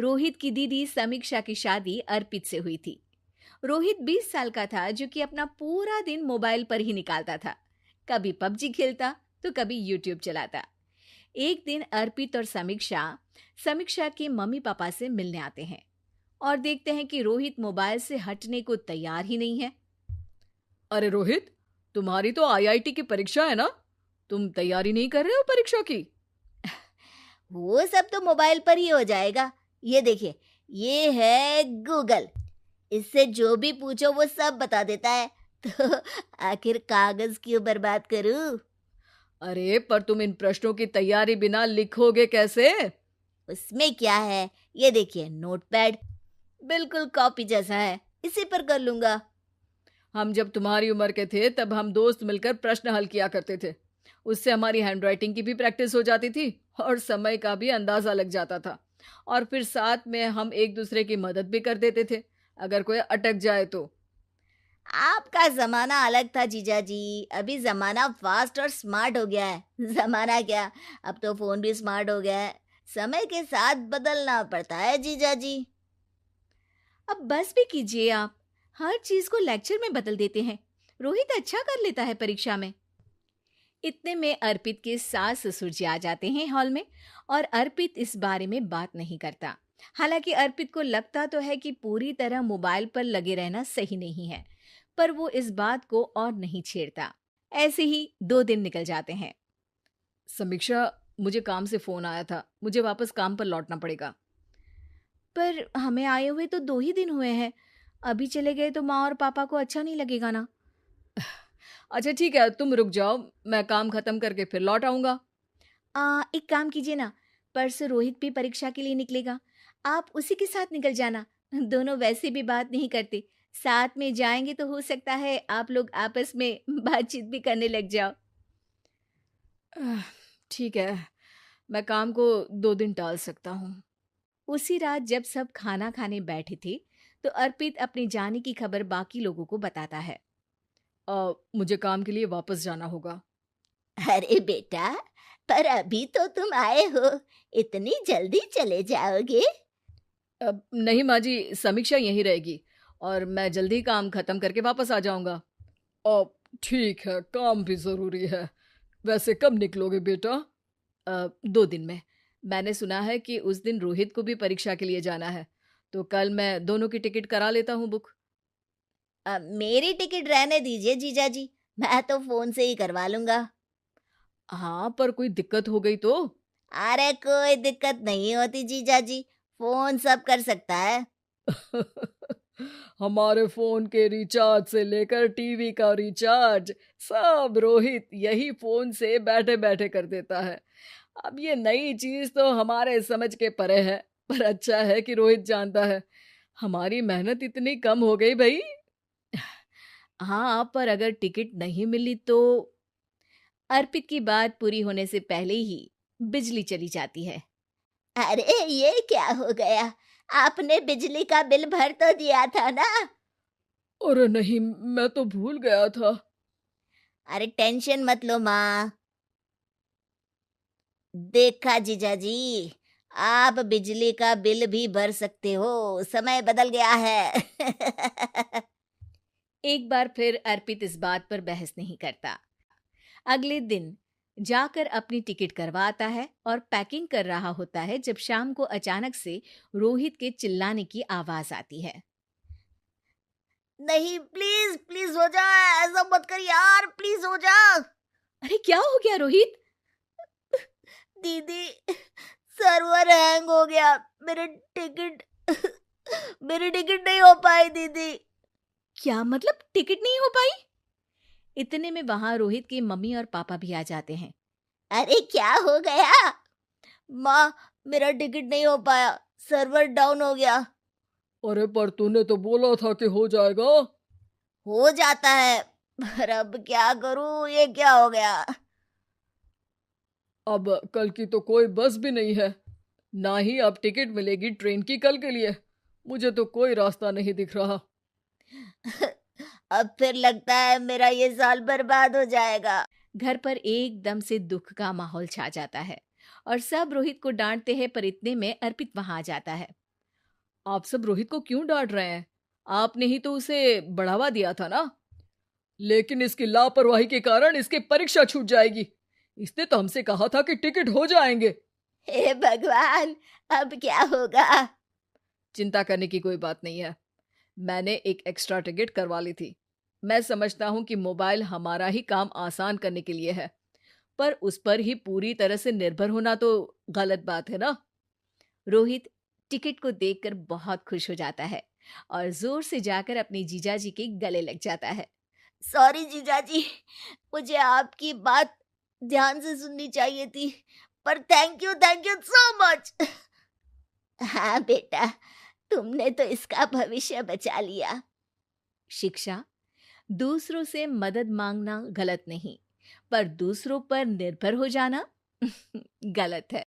रोहित की दीदी समीक्षा की शादी अर्पित से हुई थी। रोहित 20 साल का था, जो कि अपना पूरा दिन मोबाइल पर ही निकालता था। कभी पबजी खेलता तो कभी यूट्यूब चलाता। एक दिन अर्पित और समीक्षा समीक्षा के मम्मी पापा से मिलने आते हैं और देखते हैं कि रोहित मोबाइल से हटने को तैयार ही नहीं है। अरे रोहित, तुम्हारी तो आईआईटी की परीक्षा है ना? तुम तैयारी नहीं कर रहे हो परीक्षा की? वो सब तो मोबाइल पर ही हो जाएगा। ये देखिए, ये है गूगल। इससे जो भी पूछो वो सब बता देता है। तो आखिर कागज क्यों बर्बाद करूं? अरे पर तुम इन प्रश्नों की तैयारी बिना लिखोगे कैसे? उसमें क्या है, ये देखिए नोटपैड, बिल्कुल कॉपी जैसा है, इसी पर कर लूंगा। हम जब तुम्हारी उम्र के थे तब हम दोस्त मिलकर प्रश्न हल किया करते थे। उससे हमारी हैंडराइटिंग की भी प्रैक्टिस हो जाती थी और समय का भी अंदाजा लग जाता था। और फिर साथ में हम एक दूसरे की मदद भी कर देते थे अगर कोई अटक जाए तो। आपका जमाना अलग था जीजा जी। अभी जमाना फास्ट और स्मार्ट हो गया है। जमाना क्या, अब तो फोन भी स्मार्ट हो गया है। समय के साथ बदलना पड़ता है जीजा जी। अब बस भी कीजिए आप, हर चीज को लेक्चर में बदल देते हैं। रोहित अच्छा कर लेता है परीक्षा में। इतने में अर्पित के सास ससुर जी आ जाते हैं हॉल में, और अर्पित इस बारे में बात नहीं करता। हालांकि अर्पित को लगता तो है कि पूरी तरह मोबाइल पर लगे रहना सही नहीं है, पर वो इस बात को और नहीं छेड़ता। ऐसे ही 2 दिन निकल जाते हैं। समीक्षा, मुझे काम से फोन आया था, मुझे वापस काम पर लौटना पड़ेगा। पर हमें आए हुए तो 2 ही दिन हुए हैं। अभी चले गए तो माँ और पापा को अच्छा नहीं लगेगा ना। अच्छा ठीक है, तुम रुक जाओ, मैं काम खत्म करके फिर लौट आऊंगा। एक काम कीजिए ना, परसों रोहित भी परीक्षा के लिए निकलेगा, आप उसी के साथ निकल जाना। दोनों वैसे भी बात नहीं करते, साथ में जाएंगे तो हो सकता है आप लोग आपस में बातचीत भी करने लग जाओ। आह, ठीक है, मैं काम को 2 दिन टाल सकता हूँ। उसी रात जब सब खाना खाने बैठे थे, तो अर्पित अपने जाने की खबर बाकी लोगों को बताता है। मुझे काम के लिए वापस जाना होगा। अरे बेटा, पर अभी तो तुम आए हो, इतनी जल्दी चले जाओगे? नहीं माँ जी, समीक्षा यहीं रहेगी और मैं जल्दी काम खत्म करके वापस आ जाऊंगा। ठीक है, काम भी जरूरी है। वैसे कब निकलोगे बेटा? 2 दिन में। मैंने सुना है कि उस दिन रोहित को भी परीक्षा के लिए जाना है, तो कल मैं दोनों की टिकट करा लेता हूँ बुक। मेरी टिकट रहने दीजिए जीजा जी, मैं तो फोन से ही करवा लूंगा। हाँ, पर कोई दिक्कत हो गई तो? अरे कोई दिक्कत नहीं होती जीजा जी, फोन सब कर सकता है। हमारे फोन के रिचार्ज से लेकर टीवी का रिचार्ज सब रोहित यही फोन से बैठे बैठे कर देता है। अब ये नई चीज तो हमारे समझ के परे है, पर अच्छा है कि रोहित जानता है। हमारी मेहनत इतनी कम हो गई भाई। हाँ, पर अगर टिकट नहीं मिली तो? अर्पित की बात पूरी होने से पहले ही बिजली चली जाती है। अरे ये क्या हो गया, आपने बिजली का बिल भर तो दिया था ना? अरे नहीं, मैं तो भूल गया था। अरे टेंशन मत लो माँ। देखा जीजा जी, आप बिजली का बिल भी भर सकते हो, समय बदल गया है। एक बार फिर अर्पित इस बात पर बहस नहीं करता। अगले दिन जाकर अपनी टिकट करवाता है और पैकिंग कर रहा होता है, जब शाम को अचानक से रोहित के चिल्लाने की आवाज आती है। नहीं, प्लीज प्लीज हो जा, ऐसा मत कर यार, प्लीज हो जा। अरे क्या हो गया रोहित? दीदी, सर्वर हैंग हो गया, मेरी टिकट नहीं हो पाई दीदी। क्या मतलब टिकट नहीं हो पाई? इतने में वहां रोहित के मम्मी और पापा भी आ जाते हैं। अरे क्या हो गया? माँ, मेरा टिकट नहीं हो पाया, सर्वर डाउन हो गया। अरे पर तूने तो बोला था कि हो जाएगा। हो जाता है, पर अब क्या करूं, ये क्या हो गया? अब कल की तो कोई बस भी नहीं है, ना ही अब टिकट मिलेगी ट्रेन की कल के लिए। मुझे तो कोई रास्ता नहीं दिख रहा। अब फिर लगता है मेरा ये साल बर्बाद हो जाएगा। घर पर एकदम से दुख का माहौल छा जाता है और सब रोहित को डांटते हैं, पर इतने में अर्पित वहां आ जाता है। आप सब रोहित को क्यों डांट रहे हैं? आपने ही तो उसे बढ़ावा दिया था ना। लेकिन इसकी लापरवाही के कारण इसकी परीक्षा छूट जाएगी। इसने तो हमसे कहा था कि टिकट हो जाएंगे। हे भगवान, अब क्या होगा? चिंता करने की कोई बात नहीं है। मैंने एक एक्स्ट्रा टिकट करवा ली थी। मैं समझता हूँ कि मोबाइल हमारा ही काम आसान करने के लिए है, पर उस पर ही पूरी तरह से निर्भर होना तो गलत बात है ना। रोहित टिकट को देखकर बहुत खुश हो जाता है और जोर से जाकर अपने जीजाजी के गले लग जाता है। सॉरी जीजाजी, मुझे आपकी बात ध्यान से सुननी चाहिए थी, पर थैंक यू सो मच। हाँ बेटा, तुमने तो इसका भविष्य बचा लिया। शिक्षा, दूसरों से मदद मांगना गलत नहीं, पर दूसरों पर निर्भर हो जाना गलत है।